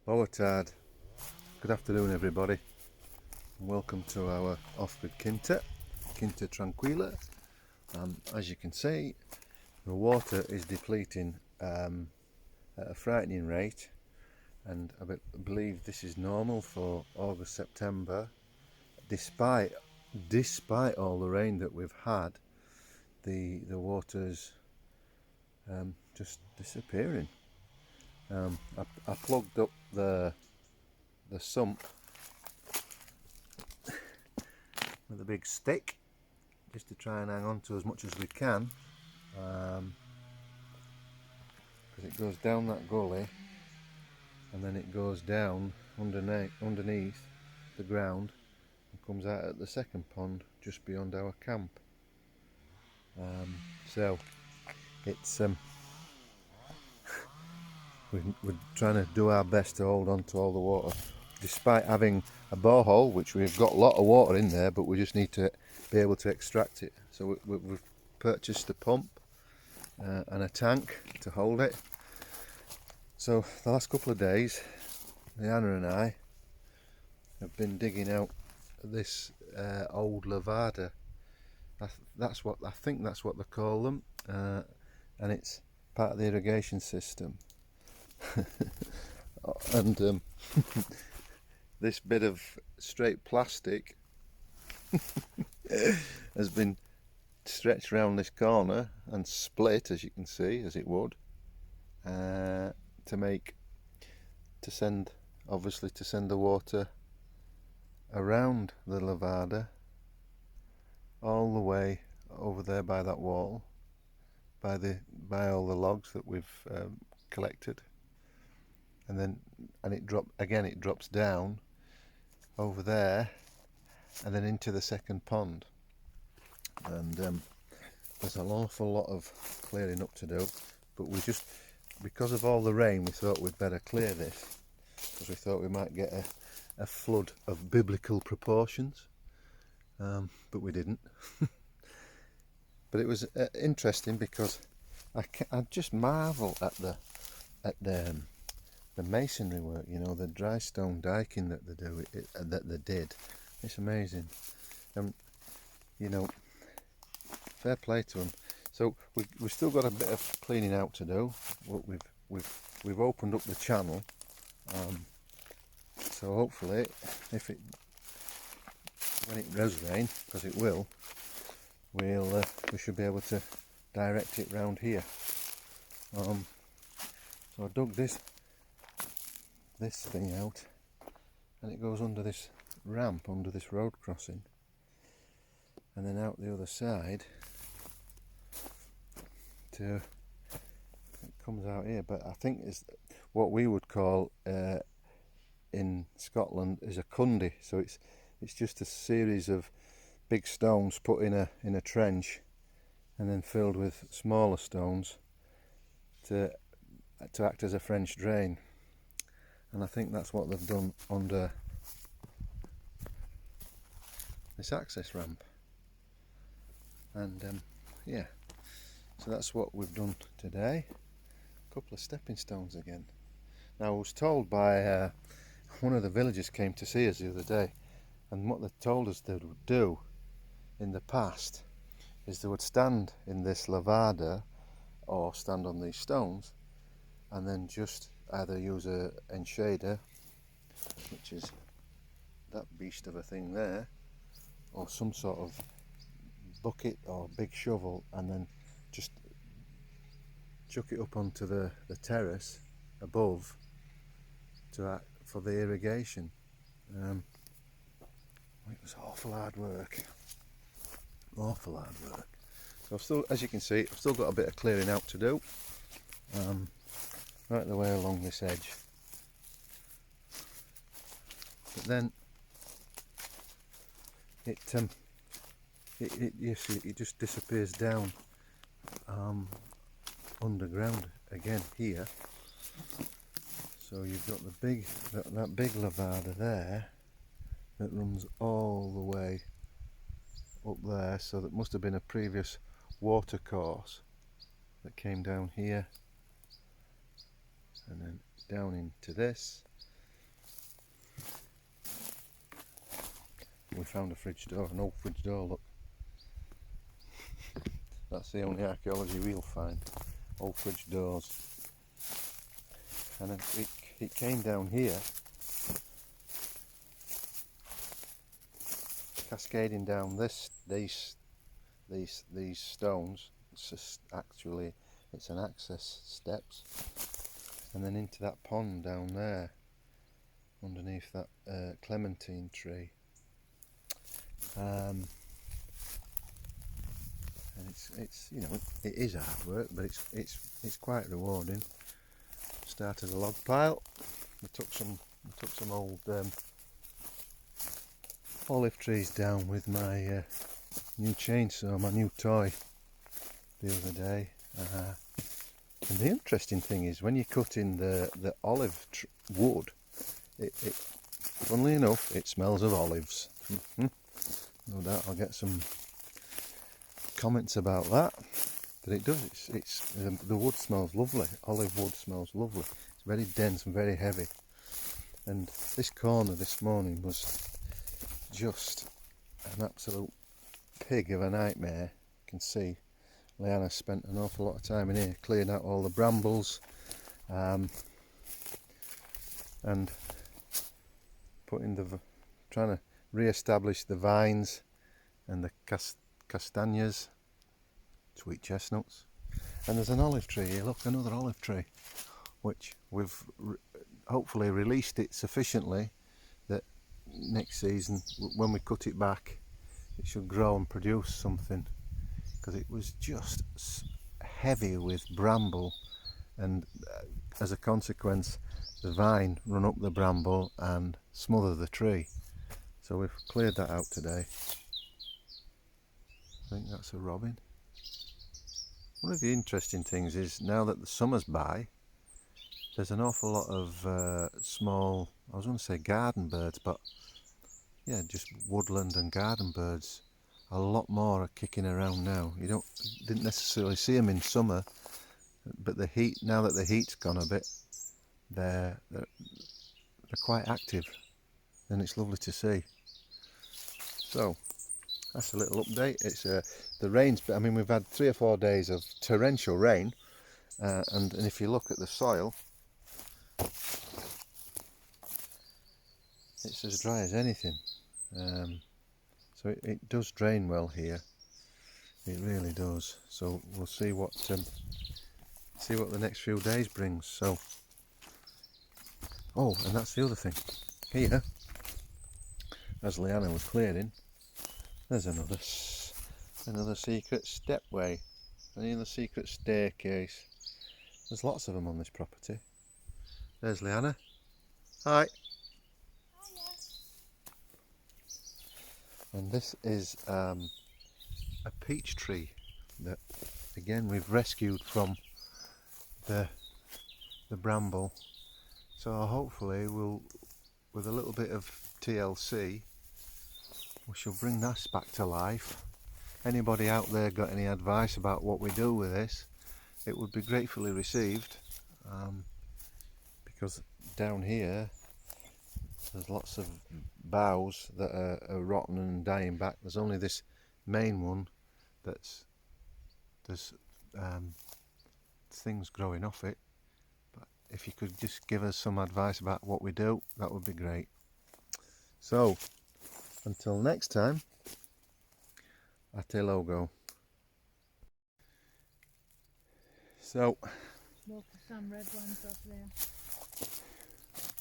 Lower tide. Good afternoon, everybody, and welcome to our off-grid Quinta Tranquila. As you can see, the water is depleting at a frightening rate, and I believe this is normal for August, September. Despite all the rain that we've had, the water's just disappearing. I plugged up the sump with a big stick just to try and hang on to as much as we can, because it goes down that gully and then it goes down underneath the ground and comes out at the second pond just beyond our camp. So it's we're trying to do our best to hold on to all the water, despite having a borehole, which we've got a lot of water in there, but we just need to be able to extract it. So we've purchased a pump and a tank to hold it. So the last couple of days, Liane and I have been digging out this old lavada. I think that's what they call them, and it's part of the irrigation system. And this bit of straight plastic has been stretched around this corner and split, as you can see, as it would, to send the water around the lavada all the way over there by that wall, by all the logs that we've collected, and it drops down over there and then into the second pond. And there's an awful lot of clearing up to do, but because of all the rain, we thought we'd better clear this, because we thought we might get a flood of biblical proportions, but we didn't. But it was interesting, because I just marvel at the masonry work, the dry stone diking that they did. It's amazing. Fair play to them. So we've still got a bit of cleaning out to do. We've opened up the channel, so hopefully, when it does rain, because it will, we should be able to direct it round here. So I dug this thing out, and it goes under this ramp, under this road crossing, and then out the other side it comes out here. But I think it's what we would call in Scotland is a cundy. So it's just a series of big stones put in a trench, and then filled with smaller stones to act as a French drain. And I think that's what they've done under this access ramp. And yeah, so that's what we've done today. A couple of stepping stones again. Now, I was told by one of the villagers came to see us the other day, and what they told us they would do in the past is they would stand in this lavada or stand on these stones, and then just either use a enshada, which is that beast of a thing there, or some sort of bucket or big shovel, and then just chuck it up onto the terrace above for the irrigation. It was awful hard work. So I've still, as you can see, I've still got a bit of clearing out to do, right the way along this edge. But then it just disappears down underground again here. So you've got that big lavada there that runs all the way up there. So that must have been a previous water course that came down here and then down into this, we found a fridge door, an old fridge door, look. That's the only archaeology we'll find, old fridge doors. And it came down here, cascading down these stones. It's just actually, it's an access steps, and then into that pond down there, underneath that clementine tree. And it's you know, it is hard work, but it's quite rewarding. Started a log pile. We took some old olive trees down with my new chainsaw, my new toy, the other day. And the interesting thing is, when you cut in the olive wood, it funnily enough, it smells of olives. No doubt I'll get some comments about that, but it does. The wood smells lovely. Olive wood smells lovely. It's very dense and very heavy. And this corner this morning was just an absolute pig of a nightmare. You can see Liane spent an awful lot of time in here clearing out all the brambles, and trying to re-establish the vines and the castanhas, sweet chestnuts. And there's an olive tree here, look, another olive tree, which we've hopefully released it sufficiently that next season, when we cut it back, it should grow and produce something, because it was just heavy with bramble, and as a consequence the vine run up the bramble and smother the tree. So we've cleared that out today. I think that's a robin. One of the interesting things is, now that the summer's by, there's an awful lot of small, I was going to say garden birds, but yeah, just woodland and garden birds. A lot more are kicking around now. You didn't necessarily see them in summer, but the heat, now that the heat's gone a bit, they're quite active, and it's lovely to see. So that's a little update. It's the rain's, I mean, we've had 3 or 4 days of torrential rain, and if you look at the soil, it's as dry as anything. So it does drain well here. It really does. So we'll see what the next few days brings. So, oh, and that's the other thing. Here, as Liane was clearing, there's another secret stepway, another secret staircase. There's lots of them on this property. There's Liane. Hi. And this is a peach tree that, again, we've rescued from the bramble. So hopefully we'll, with a little bit of TLC, we shall bring this back to life. Anybody out there got any advice about what we do with this, it would be gratefully received, because down here there's lots of boughs that are rotten and dying back. There's only this main one there's things growing off it. But if you could just give us some advice about what we do, that would be great. So until next time, Ate logo. So look, some red ones up there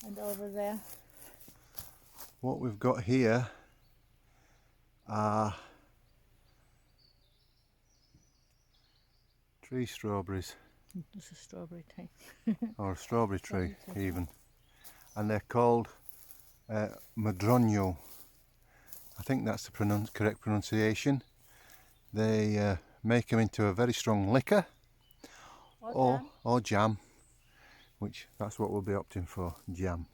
and over there. What we've got here are tree strawberries. It's a strawberry tree. Or a strawberry tree even. And they're called madroño. I think that's the correct pronunciation. They make them into a very strong liquor or jam, which that's what we'll be opting for, jam.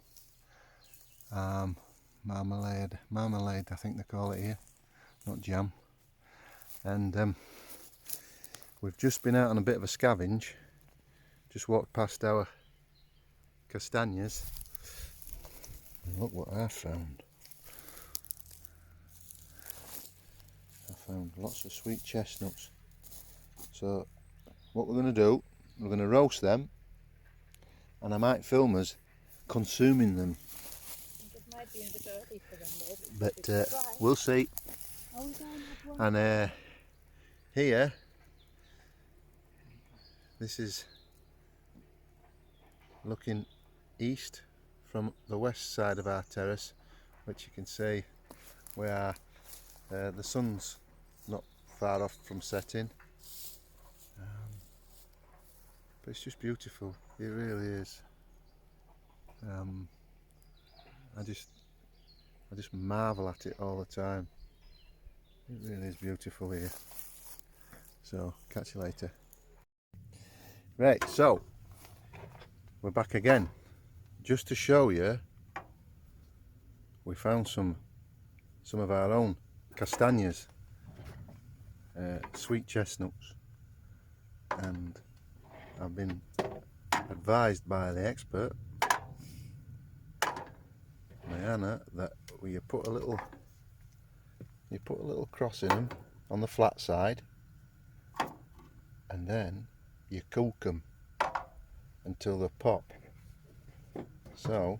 Marmalade, I think they call it here, not jam. And we've just been out on a bit of a scavenge, just walked past our castanhas, and look what I found. found lots of sweet chestnuts. So what we're going to do, we're going to roast them, and I might film us consuming them. It might be a bit early for them, But we'll see. Oh, we don't have one. And here, this is looking east from the west side of our terrace, which you can see where the sun's not far off from setting. But it's just beautiful, it really is. I just marvel at it all the time. It really is beautiful here. So catch you later. Right, so we're back again. Just to show you, we found some of our own castanhas, sweet chestnuts, and I've been advised by the expert Liane that you put a little cross in them on the flat side, and then you cook them until they pop. So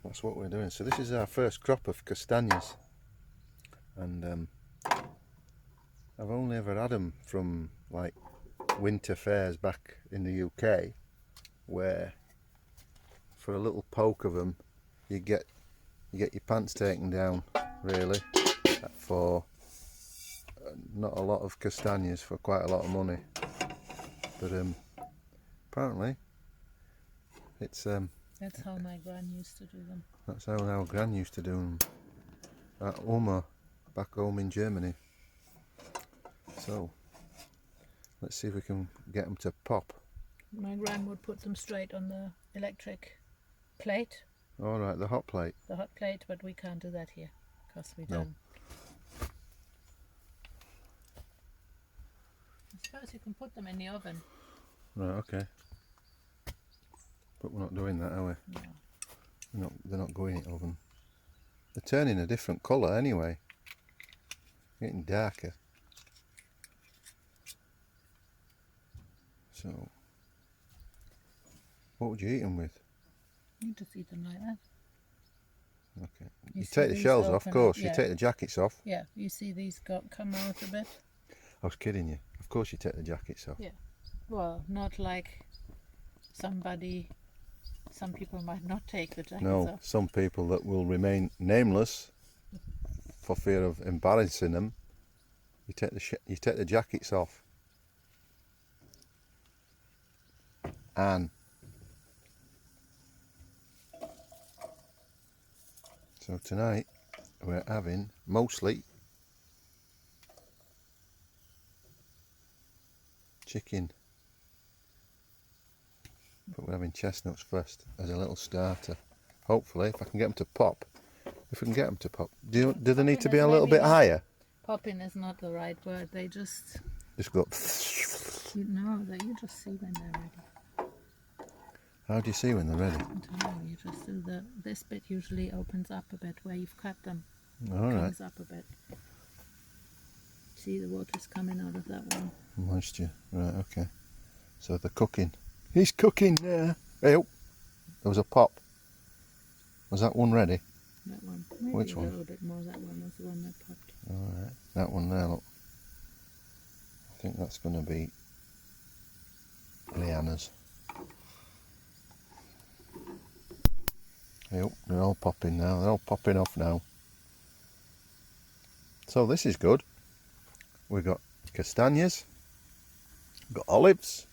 that's what we're doing. So this is our first crop of castanhas, and I've only ever had them from like winter fairs back in the UK, where for a little poke of them you get your pants taken down, really, for not a lot of castanhas for quite a lot of money. But apparently it's That's how my gran used to do them. that's how our gran used to do them at Oma, back home in Germany. So let's see if we can get them to pop. My gran would put them straight on the electric plate, All right, the hot plate. the hot plate, but we can't do that here because we No. don't. I suppose you can put them in the oven. Right, okay. But we're not doing that, are we? No. They're not going in the oven. They're turning a different colour anyway. Getting darker. So, what would you eat them with? You just eat them like that. Okay. You You take see the these shells off, open of course. up, You yeah. take the jackets off. Yeah, you see these come out a bit. I was kidding you. Of course you take the jackets off. Yeah. Well, not like some people might not take the jackets No, off. some people that will remain nameless for fear of embarrassing them. You take the jackets off. And so tonight we're having mostly chicken, but we're having chestnuts first as a little starter. Hopefully, if I can get them to pop. If we can get them to pop. Do they need to be a little bit higher? Popping is not the right word. They just Go. you just see when they're ready. How do you see when they're ready? I don't know. You just do this bit usually opens up a bit where you've cut them. All right. Comes up a bit. See, the water's coming out of that one. Moisture. Right. Okay. So they're cooking. He's cooking now. Hey, oh, there was a pop. Was that one ready? That one. Maybe Which a one? little bit more. That one was the one that popped. All right. That one there. Look. I think that's going to be Liane's. Hey, oh, they're all popping now. They're all popping off now. So this is good. We've got castanhas. We've got olives.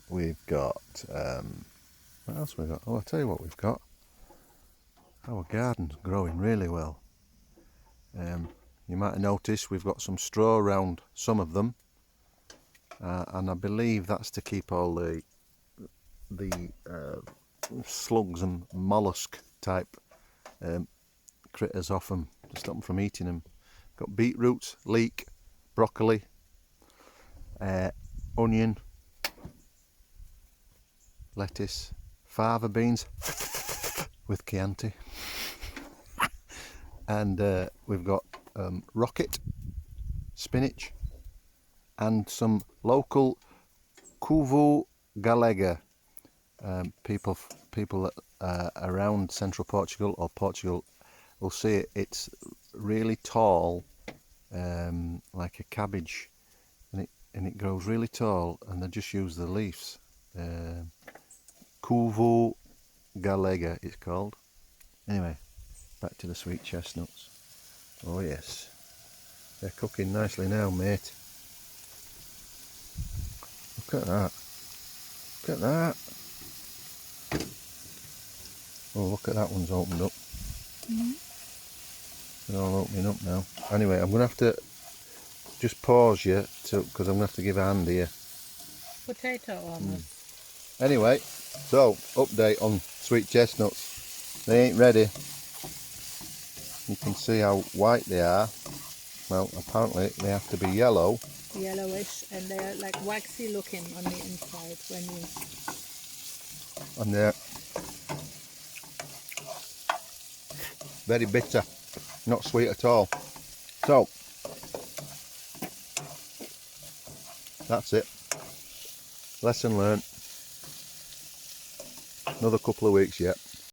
We've got what else we got? Oh, I'll tell you what we've got. Our garden's growing really well. You might have noticed we've got some straw around some of them, and I believe that's to keep all the slugs and mollusk type critters off them, to stop them from eating them. Got beetroots, leek, broccoli, onion, lettuce, fava beans with Chianti, and we've got rocket spinach and some local couvu galega. People around central Portugal or Portugal will see it. It's really tall, like a cabbage, and it grows really tall, and they just use the leaves. Couvu galega it's called. Anyway, back to the sweet chestnuts. Oh yes, they're cooking nicely now, mate. Look at that. Look at that. Oh, look at that one's opened up. They're all opening up now. Anyway, I'm going to have to just pause you because I'm going to have to give a hand here. Potato almost. Anyway, so update on sweet chestnuts. They ain't ready. You can see how white they are. Well, apparently they have to be yellow. Yellowish, and they're like waxy looking on the inside when you. And they're very bitter, not sweet at all. So that's it. Lesson learned. Another couple of weeks yet.